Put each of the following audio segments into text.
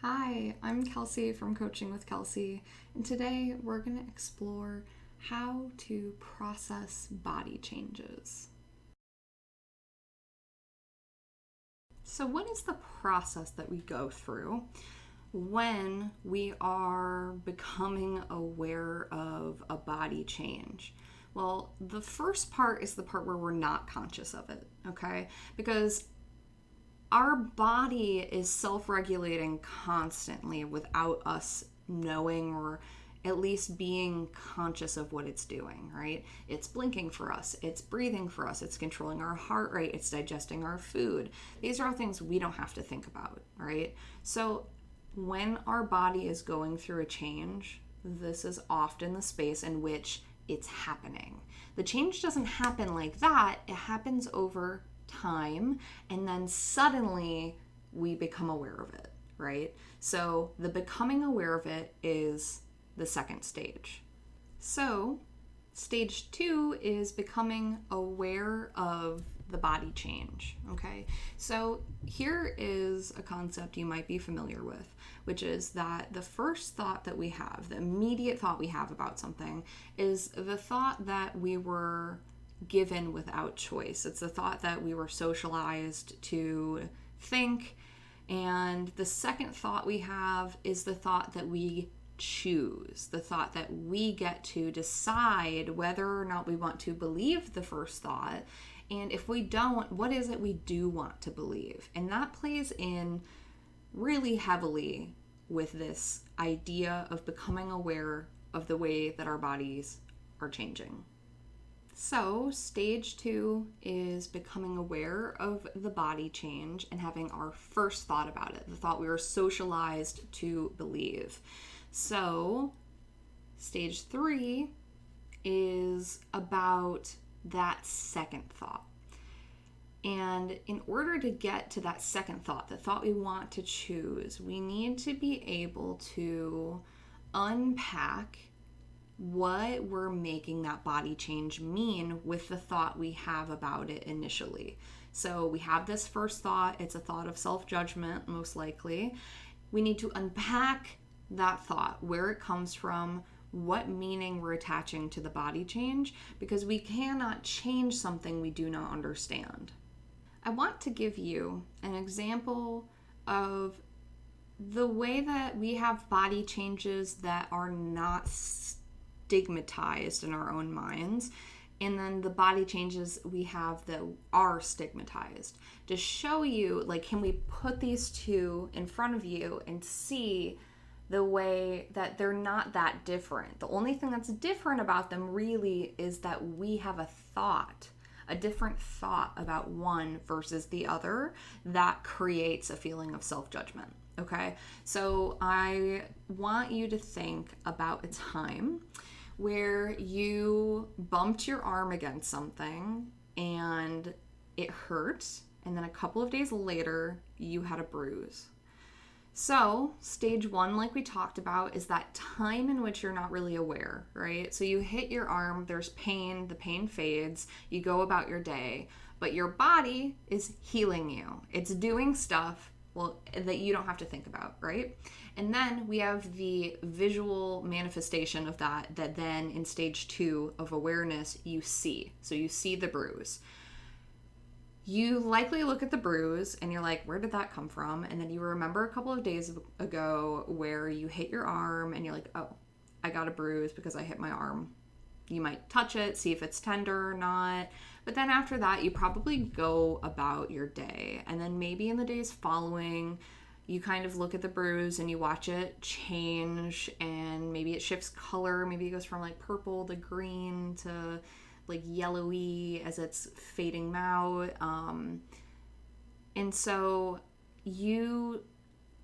Hi, I'm Kelsey from Coaching with Kelsey, and today we're going to explore how to process body changes. So, what is the process that we go through when we are becoming aware of a body change? Well, the first part is the part where we're not conscious of it, okay? Because our body is self-regulating constantly without us knowing or at least being conscious of what it's doing, right? It's blinking for us, it's breathing for us, it's controlling our heart rate, it's digesting our food. These are all things we don't have to think about, right? So when our body is going through a change, this is often the space in which it's happening. The change doesn't happen like that, it happens over time, and then suddenly we become aware of it, right? So the becoming aware of it is the second stage. So stage 2 is becoming aware of the body change, okay? So here is a concept you might be familiar with, which is that the first thought that we have, the immediate thought we have about something, is the thought that we were given without choice. It's the thought that we were socialized to think. And the second thought we have is the thought that we choose, the thought that we get to decide whether or not we want to believe the first thought. And if we don't, what is it we do want to believe? And that plays in really heavily with this idea of becoming aware of the way that our bodies are changing. So, stage 2 is becoming aware of the body change and having our first thought about it, the thought we were socialized to believe. So, stage 3 is about that second thought. And in order to get to that second thought, the thought we want to choose, we need to be able to unpack what we're making that body change mean with the thought we have about it initially. So we have this first thought, it's a thought of self-judgment, most likely. We need to unpack that thought, where it comes from, what meaning we're attaching to the body change, because we cannot change something we do not understand. I want to give you an example of the way that we have body changes that are not stigmatized in our own minds, and then the body changes we have that are stigmatized, to show you, like, can we put these two in front of you and see the way that they're not that different. The only thing that's different about them really is that we have a different thought about one versus the other that creates a feeling of self-judgment. Okay, so I want you to think about a time where you bumped your arm against something and it hurt, and then a couple of days later you had a bruise. So, stage 1, like we talked about, is that time in which you're not really aware, right? So, you hit your arm, there's pain, the pain fades, you go about your day, but your body is healing you. It's doing stuff, well, that you don't have to think about, right? And then we have the visual manifestation of that then in stage 2 of awareness you see. So, you see the bruise. You likely look at the bruise and you're like, where did that come from? And then you remember a couple of days ago where you hit your arm and you're like, oh, I got a bruise because I hit my arm. You might touch it, see if it's tender or not. But then after that, you probably go about your day. And then maybe in the days following, you kind of look at the bruise and you watch it change, and maybe it shifts color. Maybe it goes from like purple to green to like yellowy as it's fading out. And so you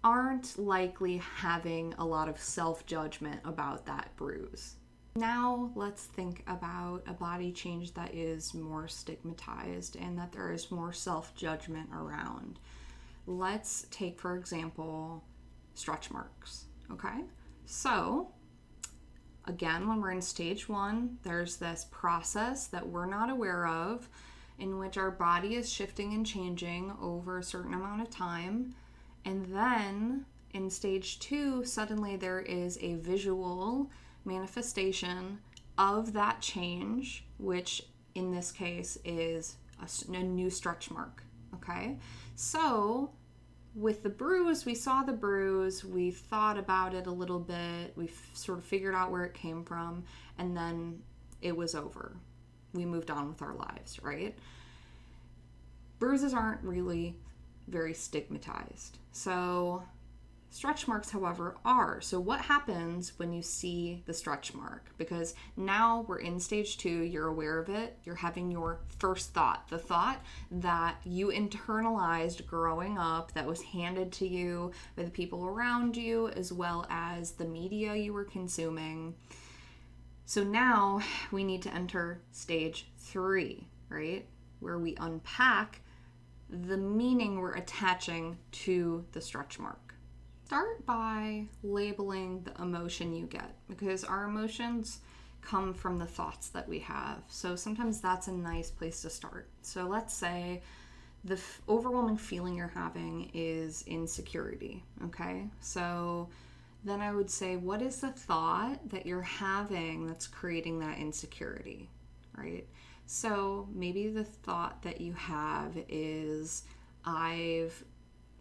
aren't likely having a lot of self-judgment about that bruise. Now let's think about a body change that is more stigmatized and that there is more self-judgment around. Let's take, for example, stretch marks, okay? So again, when we're in stage 1, there's this process that we're not aware of in which our body is shifting and changing over a certain amount of time. And then In stage 2, suddenly there is a visual manifestation of that change, which in this case is a new stretch mark. Okay, so with the bruise, we saw the bruise, we thought about it a little bit, we sort of figured out where it came from, and then it was over. We moved on with our lives, right? Bruises aren't really very stigmatized. So stretch marks, however, are. So what happens when you see the stretch mark? Because now we're in stage 2, you're aware of it, you're having your first thought, the thought that you internalized growing up, that was handed to you by the people around you, as well as the media you were consuming. So now we need to enter stage 3, right? Where we unpack the meaning we're attaching to the stretch mark. Start by labeling the emotion you get, because our emotions come from the thoughts that we have. So sometimes that's a nice place to start. So let's say the overwhelming feeling you're having is insecurity, okay? So then I would say, what is the thought that you're having that's creating that insecurity, right? So maybe the thought that you have is, I've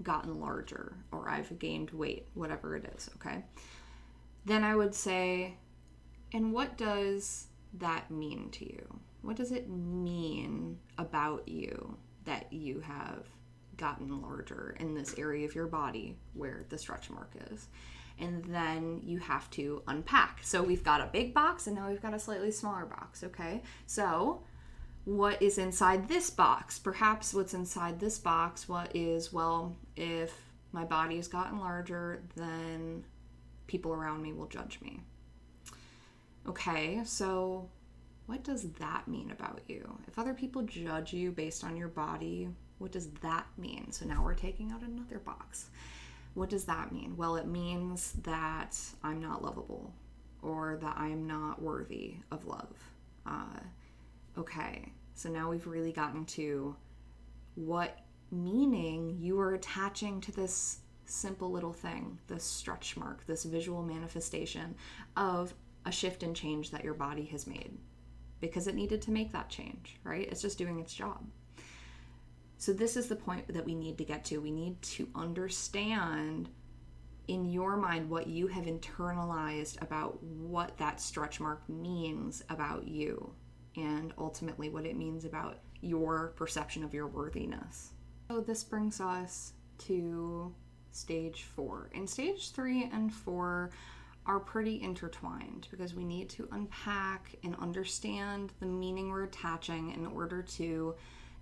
gotten larger, or I've gained weight, whatever it is, okay? Then I would say, and what does that mean to you? What does it mean about you that you have gotten larger in this area of your body where the stretch mark is? And then you have to unpack. So we've got a big box and now we've got a slightly smaller box, okay? So what is inside this box? Perhaps what's inside this box, well, if my body has gotten larger, then people around me will judge me. Okay, so what does that mean about you? If other people judge you based on your body, what does that mean? So now we're taking out another box. What does that mean? Well, it means that I'm not lovable, or that I'm not worthy of love. Okay, so now we've really gotten to what meaning you are attaching to this simple little thing, this stretch mark, this visual manifestation of a shift and change that your body has made, because it needed to make that change, right? It's just doing its job. So this is the point that we need to get to. We need to understand in your mind what you have internalized about what that stretch mark means about you, and ultimately what it means about your perception of your worthiness. So this brings us to stage 4. And stage 3 and 4 are pretty intertwined, because we need to unpack and understand the meaning we're attaching in order to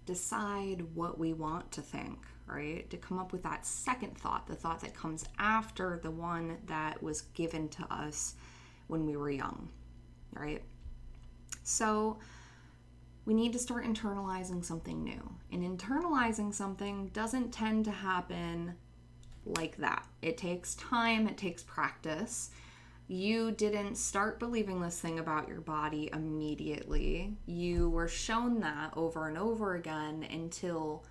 decide what we want to think, right? To come up with that second thought, the thought that comes after the one that was given to us when we were young, right? So we need to start internalizing something new. And internalizing something doesn't tend to happen like that. It takes time, it takes practice. You didn't start believing this thing about your body immediately. You were shown that over and over again until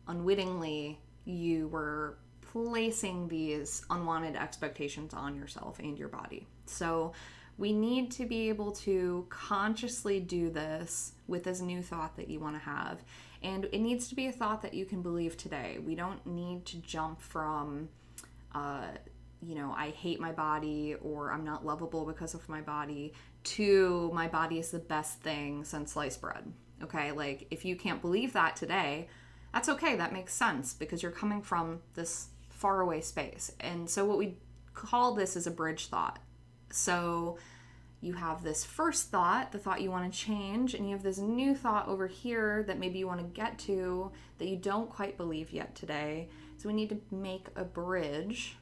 unwittingly you were placing these unwanted expectations on yourself and your body. So we need to be able to consciously do this with this new thought that you want to have. And it needs to be a thought that you can believe today. We don't need to jump from, I hate my body, or I'm not lovable because of my body, to my body is the best thing since sliced bread. Okay, like if you can't believe that today, that's okay. That makes sense, because you're coming from this faraway space. And so what we call this is a bridge thought. So you have this first thought, the thought you want to change, and you have this new thought over here that maybe you want to get to that you don't quite believe yet today. So we need to make a bridge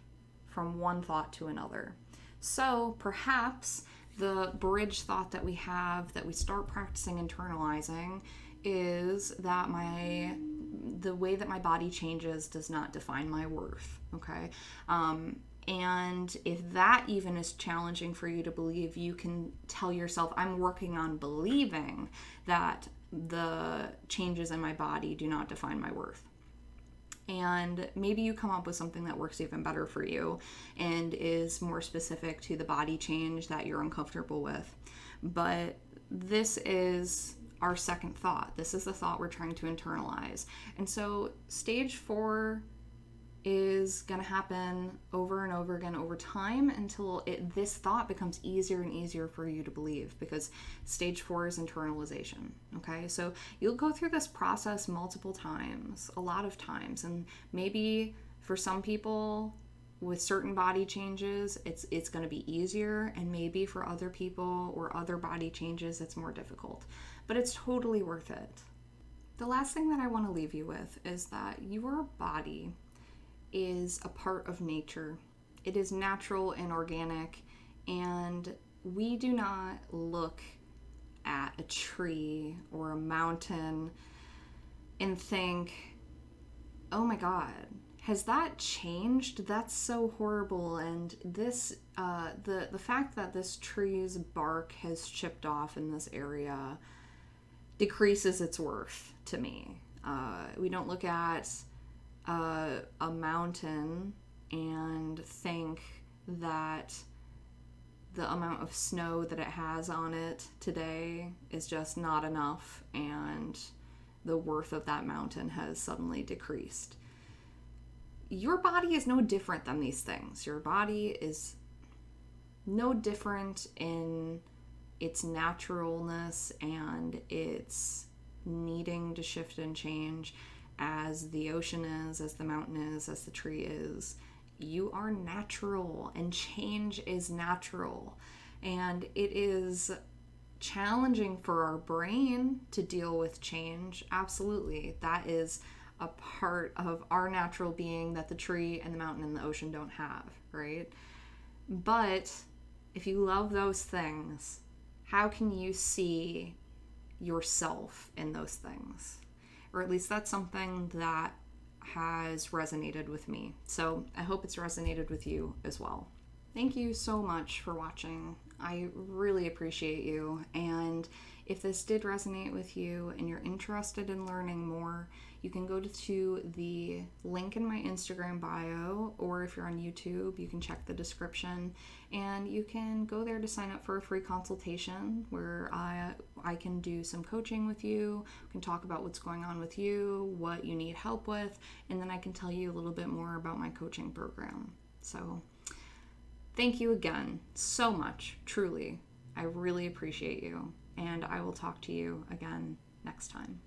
from one thought to another. So perhaps the bridge thought that we have, that we start practicing internalizing, is that the way that my body changes does not define my worth, okay? And if that even is challenging for you to believe, you can tell yourself, I'm working on believing that the changes in my body do not define my worth. And maybe you come up with something that works even better for you and is more specific to the body change that you're uncomfortable with. But this is our second thought. This is the thought we're trying to internalize. And so stage 4 is going to happen over and over again over time until this thought becomes easier and easier for you to believe, because stage 4 is internalization. Okay, so you'll go through this process multiple times, a lot of times, and maybe for some people with certain body changes it's going to be easier, and maybe for other people or other body changes it's more difficult, but it's totally worth it. The last thing that I want to leave you with is that your body is a part of nature. It is natural and organic, and we do not look at a tree or a mountain and think, oh my God, has that changed? That's so horrible. And this, the fact that this tree's bark has chipped off in this area decreases its worth to me. We don't look at a mountain and think that the amount of snow that it has on it today is just not enough, and the worth of that mountain has suddenly decreased. Your body is no different than these things. Your body is no different in its naturalness and its needing to shift and change as the ocean is, as the mountain is, as the tree is. You are natural, and change is natural. And it is challenging for our brain to deal with change. Absolutely. That is a part of our natural being that the tree and the mountain and the ocean don't have, right? But if you love those things, how can you see yourself in those things? Or at least that's something that has resonated with me. So I hope it's resonated with you as well. Thank you so much for watching. I really appreciate you. And if this did resonate with you and you're interested in learning more, you can go to the link in my Instagram bio, or if you're on YouTube, you can check the description, and you can go there to sign up for a free consultation where I can do some coaching with you, can talk about what's going on with you, what you need help with, and then I can tell you a little bit more about my coaching program. So thank you again so much, truly. I really appreciate you, and I will talk to you again next time.